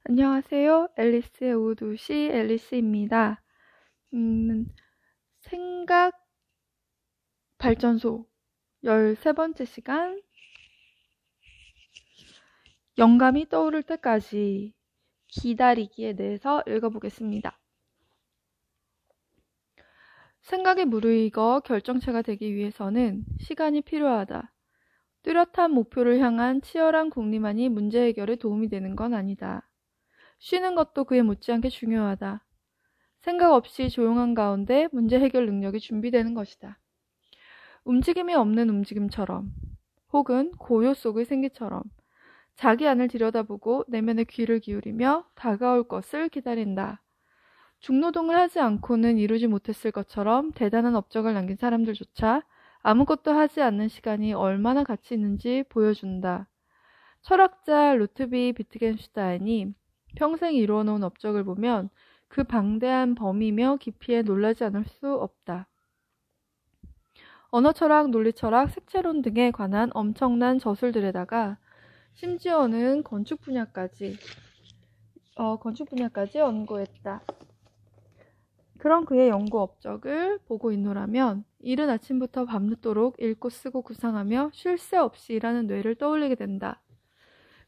안녕하세요. 앨리스의 오후 2시 앨리스입니다. 생각 발전소 13번째 시간. 영감이 떠오를 때까지 기다리기에 대해서 읽어보겠습니다. 생각이 무르익어 결정체가 되기 위해서는 시간이 필요하다. 뚜렷한 목표를 향한 치열한 궁리만이 문제 해결에 도움이 되는 건 아니다. 쉬는 것도 그에 못지않게 중요하다. 생각 없이 조용한 가운데 문제 해결 능력이 준비되는 것이다. 움직임이 없는 움직임처럼, 혹은 고요 속의 생기처럼 자기 안을 들여다보고 내면의 귀를 기울이며 다가올 것을 기다린다. 중노동을 하지 않고는 이루지 못했을 것처럼 대단한 업적을 남긴 사람들조차 아무것도 하지 않는 시간이 얼마나 가치 있는지 보여준다. 철학자 루트비 비트겐슈타인이 평생 이루어놓은 업적을 보면 그 방대한 범위며 깊이에 놀라지 않을 수 없다. 언어철학, 논리철학, 색채론 등에 관한 엄청난 저술들에다가 심지어는 건축 분야까지 연구했다. 그런 그의 연구 업적을 보고 있노라면 이른 아침부터 밤늦도록 읽고 쓰고 구상하며 쉴 새 없이 일하는 뇌를 떠올리게 된다.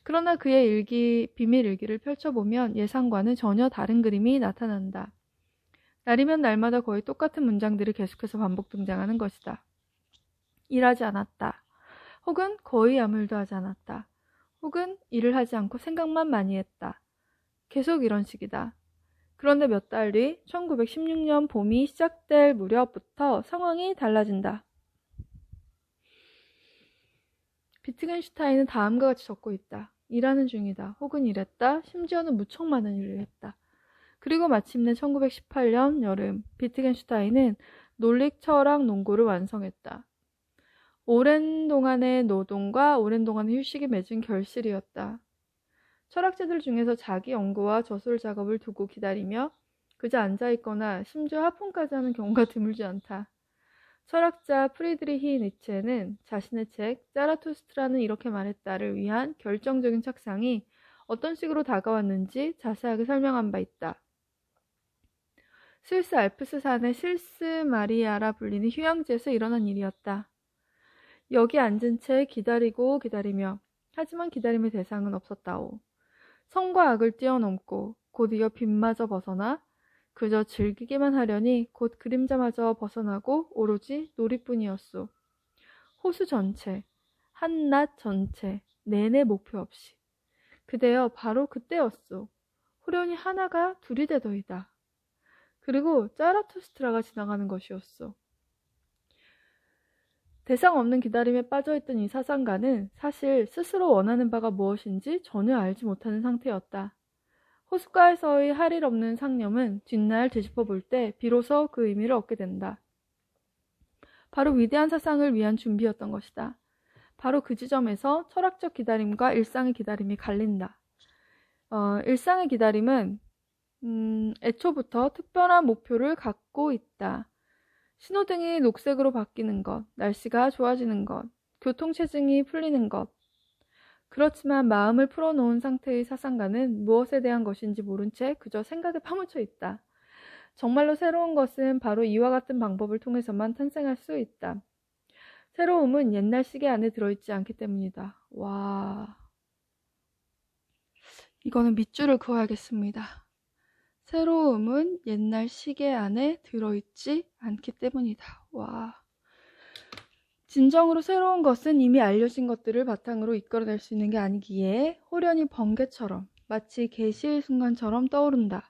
그러나 그의 비밀 일기를 펼쳐보면 예상과는 전혀 다른 그림이 나타난다. 날이면 날마다 거의 똑같은 문장들이 계속해서 반복 등장하는 것이다. 일하지 않았다. 혹은 거의 아무 일도 하지 않았다. 혹은 일을 하지 않고 생각만 많이 했다. 계속 이런 식이다. 그런데 몇 달 뒤 1916년 봄이 시작될 무렵부터 상황이 달라진다. 비트겐슈타인은 다음과 같이 적고 있다. 일하는 중이다. 혹은 일했다. 심지어는 무척 많은 일을 했다. 그리고 마침내 1918년 여름, 비트겐슈타인은 논리, 철학, 논고를 완성했다. 오랜 동안의 노동과 오랜 동안의 휴식이 맺은 결실이었다. 철학자들 중에서 자기 연구와 저술 작업을 두고 기다리며 그저 앉아있거나 심지어 하품까지 하는 경우가 드물지 않다. 철학자 프리드리히 니체는 자신의 책 자라투스트라는 이렇게 말했다를 위한 결정적인 착상이 어떤 식으로 다가왔는지 자세하게 설명한 바 있다. 스위스 알프스 산의 실스 마리아라 불리는 휴양지에서 일어난 일이었다. 여기 앉은 채 기다리고 기다리며 하지만 기다림의 대상은 없었다오. 선과 악을 뛰어넘고 곧이어 빛마저 벗어나 그저 즐기기만 하려니 곧 그림자마저 벗어나고 오로지 놀이뿐이었소. 호수 전체, 한낮 전체, 내내 목표 없이. 그대여 바로 그때였소. 후련히 하나가 둘이 되더이다. 그리고 짜라투스트라가 지나가는 것이었소. 대상 없는 기다림에 빠져있던 이 사상가는 사실 스스로 원하는 바가 무엇인지 전혀 알지 못하는 상태였다. 호숫가에서의 할 일 없는 상념은 뒷날 뒤집어 볼 때 비로소 그 의미를 얻게 된다. 바로 위대한 사상을 위한 준비였던 것이다. 바로 그 지점에서 철학적 기다림과 일상의 기다림이 갈린다. 일상의 기다림은 애초부터 특별한 목표를 갖고 있다. 신호등이 녹색으로 바뀌는 것, 날씨가 좋아지는 것, 교통체증이 풀리는 것. 그렇지만 마음을 풀어놓은 상태의 사상가는 무엇에 대한 것인지 모른 채 그저 생각에 파묻혀 있다. 정말로 새로운 것은 바로 이와 같은 방법을 통해서만 탄생할 수 있다. 새로움은 옛날 시계 안에 들어있지 않기 때문이다. 와, 이거는 밑줄을 그어야겠습니다. 새로움은 옛날 시계 안에 들어있지 않기 때문이다. 와. 진정으로 새로운 것은 이미 알려진 것들을 바탕으로 이끌어낼 수 있는 게 아니기에 호련히 번개처럼 마치 계시의 순간처럼 떠오른다.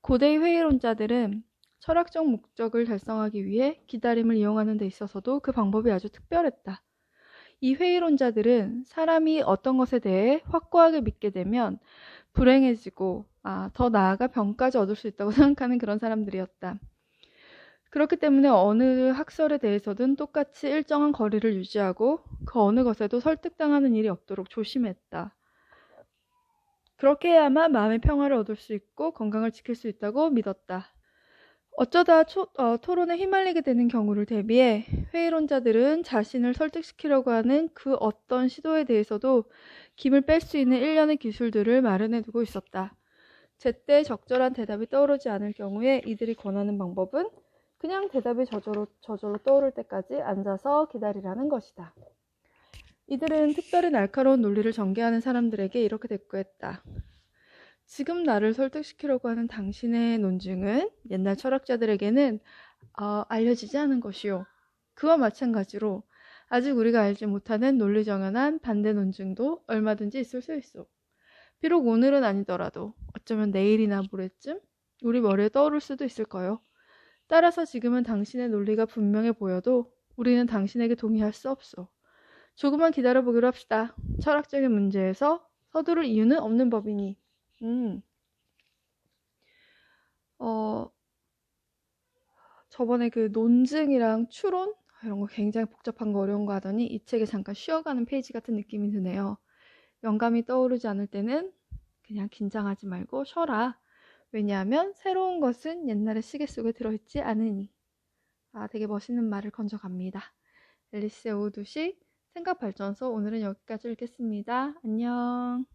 고대의 회의론자들은 철학적 목적을 달성하기 위해 기다림을 이용하는 데 있어서도 그 방법이 아주 특별했다. 이 회의론자들은 사람이 어떤 것에 대해 확고하게 믿게 되면 불행해지고 더 나아가 병까지 얻을 수 있다고 생각하는 그런 사람들이었다. 그렇기 때문에 어느 학설에 대해서든 똑같이 일정한 거리를 유지하고 그 어느 것에도 설득당하는 일이 없도록 조심했다. 그렇게 해야만 마음의 평화를 얻을 수 있고 건강을 지킬 수 있다고 믿었다. 어쩌다 토론에 휘말리게 되는 경우를 대비해 회의론자들은 자신을 설득시키려고 하는 그 어떤 시도에 대해서도 김을 뺄 수 있는 일련의 기술들을 마련해 두고 있었다. 제때 적절한 대답이 떠오르지 않을 경우에 이들이 권하는 방법은 그냥 대답이 저절로 떠오를 때까지 앉아서 기다리라는 것이다. 이들은 특별히 날카로운 논리를 전개하는 사람들에게 이렇게 대꾸했다. 지금 나를 설득시키려고 하는 당신의 논증은 옛날 철학자들에게는 알려지지 않은 것이요. 그와 마찬가지로 아직 우리가 알지 못하는 논리 정연한 반대 논증도 얼마든지 있을 수 있어. 비록 오늘은 아니더라도 어쩌면 내일이나 모레쯤 우리 머리에 떠오를 수도 있을 거요. 따라서 지금은 당신의 논리가 분명해 보여도 우리는 당신에게 동의할 수 없어. 조금만 기다려보기로 합시다. 철학적인 문제에서 서두를 이유는 없는 법이니. 어, 저번에 그 논증이랑 추론 이런 거 굉장히 복잡한 거 어려운 거 하더니 이 책에 잠깐 쉬어가는 페이지 같은 느낌이 드네요. 영감이 떠오르지 않을 때는 그냥 긴장하지 말고 쉬어라. 왜냐하면 새로운 것은 옛날의 시계 속에 들어있지 않으니. 되게 멋있는 말을 건져갑니다. 앨리스의 오후 2시 생각발전소 오늘은 여기까지 읽겠습니다. 안녕.